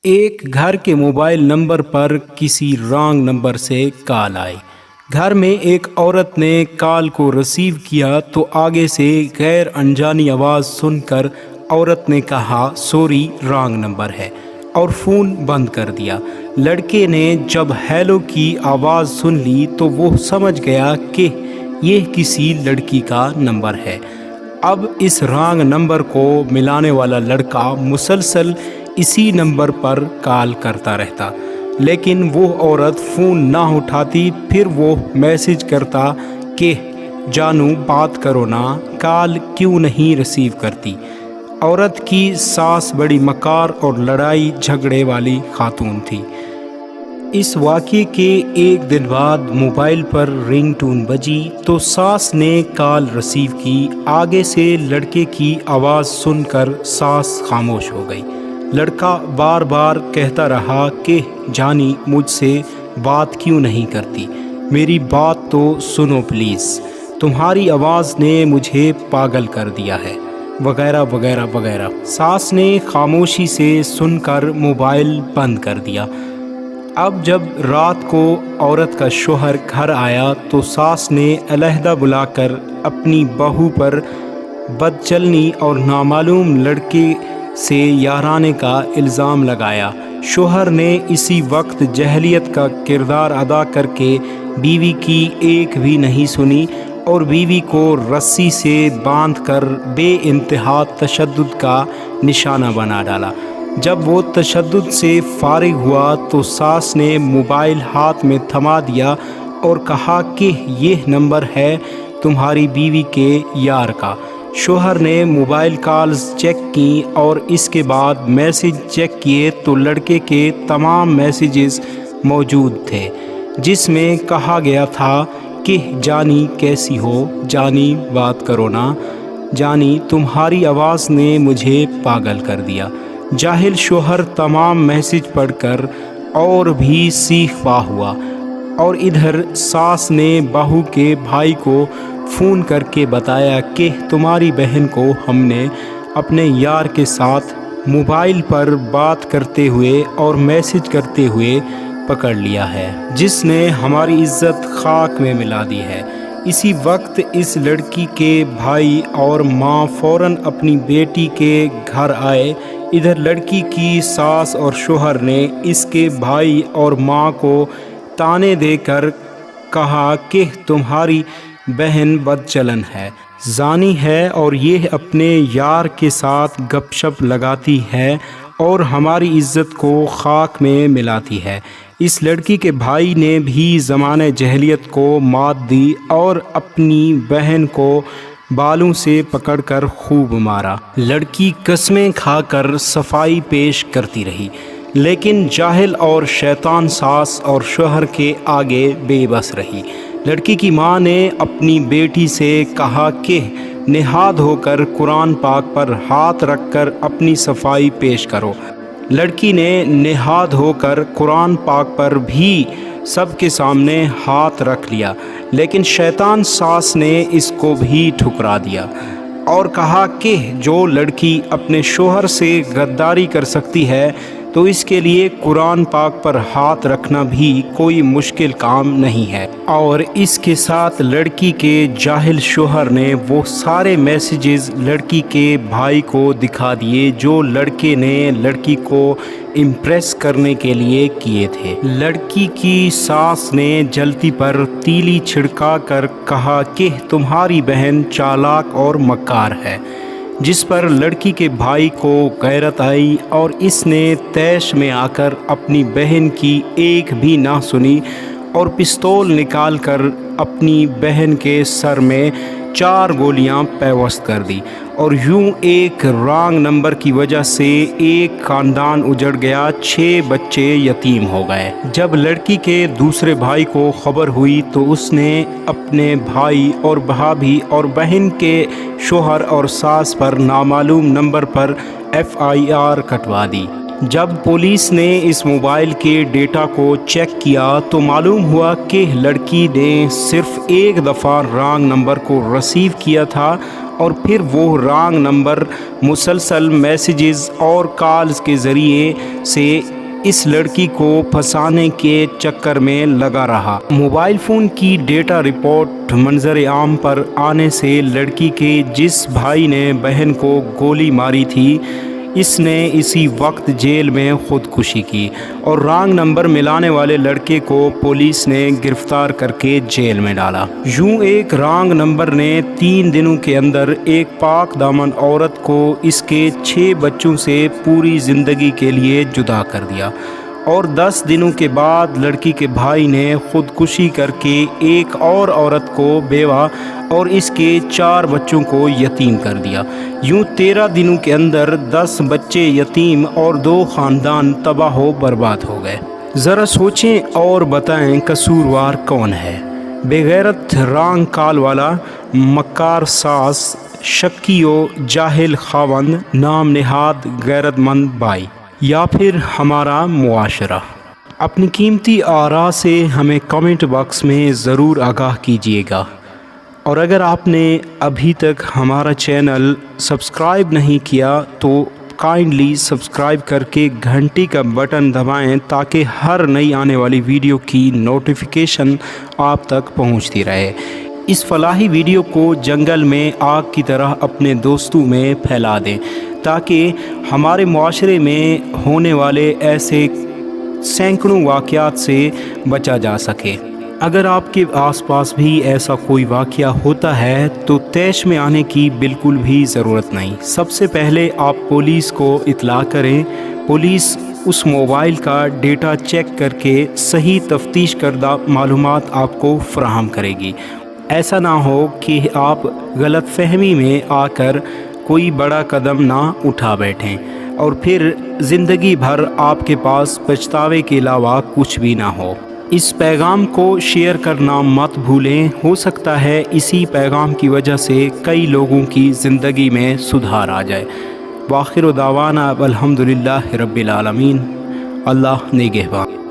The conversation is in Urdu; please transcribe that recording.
ایک گھر کے موبائل نمبر پر کسی رانگ نمبر سے کال آئی۔ گھر میں ایک عورت نے کال کو ریسیو کیا تو آگے سے غیر انجانی آواز سن کر عورت نے کہا سوری رانگ نمبر ہے اور فون بند کر دیا۔ لڑکے نے جب ہیلو کی آواز سن لی تو وہ سمجھ گیا کہ یہ کسی لڑکی کا نمبر ہے۔ اب اس رانگ نمبر کو ملانے والا لڑکا مسلسل اسی نمبر پر کال کرتا رہتا، لیکن وہ عورت فون نہ اٹھاتی۔ پھر وہ میسج کرتا کہ جانو بات کرو نا، کال کیوں نہیں ریسیو کرتی۔ عورت کی ساس بڑی مکار اور لڑائی جھگڑے والی خاتون تھی۔ اس واقعے کے ایک دن بعد موبائل پر رنگ ٹون بجی تو ساس نے کال ریسیو کی۔ آگے سے لڑکے کی آواز سن کر ساس خاموش ہو گئی۔ لڑکا بار بار کہتا رہا کہ جانی مجھ سے بات کیوں نہیں کرتی، میری بات تو سنو پلیز، تمہاری آواز نے مجھے پاگل کر دیا ہے، وغیرہ وغیرہ وغیرہ۔ ساس نے خاموشی سے سن کر موبائل بند کر دیا۔ اب جب رات کو عورت کا شوہر گھر آیا تو ساس نے علیحدہ بلا کر اپنی بہو پر بدچلنی اور نامعلوم لڑکے سے یارانے کا الزام لگایا۔ شوہر نے اسی وقت جاہلیت کا کردار ادا کر کے بیوی کی ایک بھی نہیں سنی اور بیوی کو رسی سے باندھ کر بے انتہا تشدد کا نشانہ بنا ڈالا۔ جب وہ تشدد سے فارغ ہوا تو ساس نے موبائل ہاتھ میں تھما دیا اور کہا کہ یہ نمبر ہے تمہاری بیوی کے یار کا۔ شوہر نے موبائل کالز چیک کی اور اس کے بعد میسج چیک کیے تو لڑکے کے تمام میسیجز موجود تھے، جس میں کہا گیا تھا کہ جانی کیسی ہو، جانی بات کرو نا، جانی تمہاری آواز نے مجھے پاگل کر دیا۔ جاہل شوہر تمام میسیج پڑھ کر اور بھی سیخ پا ہوا، اور ادھر ساس نے بہو کے بھائی کو فون کر کے بتایا کہ تمہاری بہن کو ہم نے اپنے یار کے ساتھ موبائل پر بات کرتے ہوئے اور میسج کرتے ہوئے پکڑ لیا ہے، جس نے ہماری عزت خاک میں ملا دی ہے۔ اسی وقت اس لڑکی کے بھائی اور ماں فوراً اپنی بیٹی کے گھر آئے۔ ادھر لڑکی کی ساس اور شوہر نے اس کے بھائی اور ماں کو تانے دے کر کہا کہ تمہاری بہن بدچلن ہے، زانی ہے اور یہ اپنے یار کے ساتھ گپ شپ لگاتی ہے اور ہماری عزت کو خاک میں ملاتی ہے۔ اس لڑکی کے بھائی نے بھی زمانہ جاہلیت کو مات دی اور اپنی بہن کو بالوں سے پکڑ کر خوب مارا۔ لڑکی قسمیں کھا کر صفائی پیش کرتی رہی، لیکن جاہل اور شیطان ساس اور شوہر کے آگے بے بس رہی۔ لڑکی کی ماں نے اپنی بیٹی سے کہا کہ نہاد ہو کر قرآن پاک پر ہاتھ رکھ کر اپنی صفائی پیش کرو۔ لڑکی نے نہاد ہو کر قرآن پاک پر بھی سب کے سامنے ہاتھ رکھ لیا، لیکن شیطان ساس نے اس کو بھی ٹھکرا دیا اور کہا کہ جو لڑکی اپنے شوہر سے غداری کر سکتی ہے تو اس کے لیے قرآن پاک پر ہاتھ رکھنا بھی کوئی مشکل کام نہیں ہے۔ اور اس کے ساتھ لڑکی کے جاہل شوہر نے وہ سارے میسیجز لڑکی کے بھائی کو دکھا دیے جو لڑکے نے لڑکی کو امپریس کرنے کے لیے کیے تھے۔ لڑکی کی ساس نے جلتی پر تیلی چھڑکا کر کہا کہ تمہاری بہن چالاک اور مکار ہے، جس پر لڑکی کے بھائی کو غیرت آئی اور اس نے طیش میں آ کر اپنی بہن کی ایک بھی نہ سنی اور پستول نکال کر اپنی بہن کے سر میں 4 گولیاں پیوست کر دی، اور یوں ایک رانگ نمبر کی وجہ سے ایک خاندان اجڑ گیا، 6 بچے یتیم ہو گئے۔ جب لڑکی کے دوسرے بھائی کو خبر ہوئی تو اس نے اپنے بھائی اور بھابھی اور بہن کے شوہر اور ساس پر نامعلوم نمبر پر FIR کٹوا دی۔ جب پولیس نے اس موبائل کے ڈیٹا کو چیک کیا تو معلوم ہوا کہ لڑکی نے صرف ایک دفعہ رانگ نمبر کو ریسیو کیا تھا اور پھر وہ رانگ نمبر مسلسل میسیجز اور کالز کے ذریعے سے اس لڑکی کو پھنسانے کے چکر میں لگا رہا۔ موبائل فون کی ڈیٹا رپورٹ منظر عام پر آنے سے لڑکی کے جس بھائی نے بہن کو گولی ماری تھی اس نے اسی وقت جیل میں خودکشی کی، اور رانگ نمبر ملانے والے لڑکے کو پولیس نے گرفتار کر کے جیل میں ڈالا۔ یوں ایک رانگ نمبر نے 3 دنوں کے اندر ایک پاک دامن عورت کو اس کے 6 بچوں سے پوری زندگی کے لیے جدا کر دیا، اور 10 دنوں کے بعد لڑکی کے بھائی نے خودکشی کر کے ایک اور عورت کو بیوہ اور اس کے 4 بچوں کو یتیم کر دیا۔ یوں 13 دنوں کے اندر 10 بچے یتیم اور 2 خاندان تباہ و برباد ہو گئے۔ ذرا سوچیں اور بتائیں قصوروار کون ہے؟ بے غیرت رانگ کال والا، مکار ساز، شکی و جاہل خاوند، نام نہاد غیرت مند بھائی، یا پھر ہمارا معاشرہ؟ اپنی قیمتی آراء سے ہمیں کمنٹ باکس میں ضرور آگاہ کیجیے گا، اور اگر آپ نے ابھی تک ہمارا چینل سبسکرائب نہیں کیا تو کائنڈلی سبسکرائب کر کے گھنٹی کا بٹن دبائیں تاکہ ہر نئی آنے والی ویڈیو کی نوٹیفیکیشن آپ تک پہنچتی رہے۔ اس فلاحی ویڈیو کو جنگل میں آگ کی طرح اپنے دوستوں میں پھیلا دیں تاکہ ہمارے معاشرے میں ہونے والے ایسے سینکڑوں واقعات سے بچا جا سکے۔ اگر آپ کے آس پاس بھی ایسا کوئی واقعہ ہوتا ہے تو طیش میں آنے کی بالکل بھی ضرورت نہیں۔ سب سے پہلے آپ پولیس کو اطلاع کریں۔ پولیس اس موبائل کا ڈیٹا چیک کر کے صحیح تفتیش کردہ معلومات آپ کو فراہم کرے گی۔ ایسا نہ ہو کہ آپ غلط فہمی میں آ کر کوئی بڑا قدم نہ اٹھا بیٹھیں اور پھر زندگی بھر آپ کے پاس پچھتاوے کے علاوہ کچھ بھی نہ ہو۔ اس پیغام کو شیئر کرنا مت بھولیں، ہو سکتا ہے اسی پیغام کی وجہ سے کئی لوگوں کی زندگی میں سدھار آ جائے۔ وآخر دعوانا الحمدللہ رب العالمین۔ اللہ نگہبان۔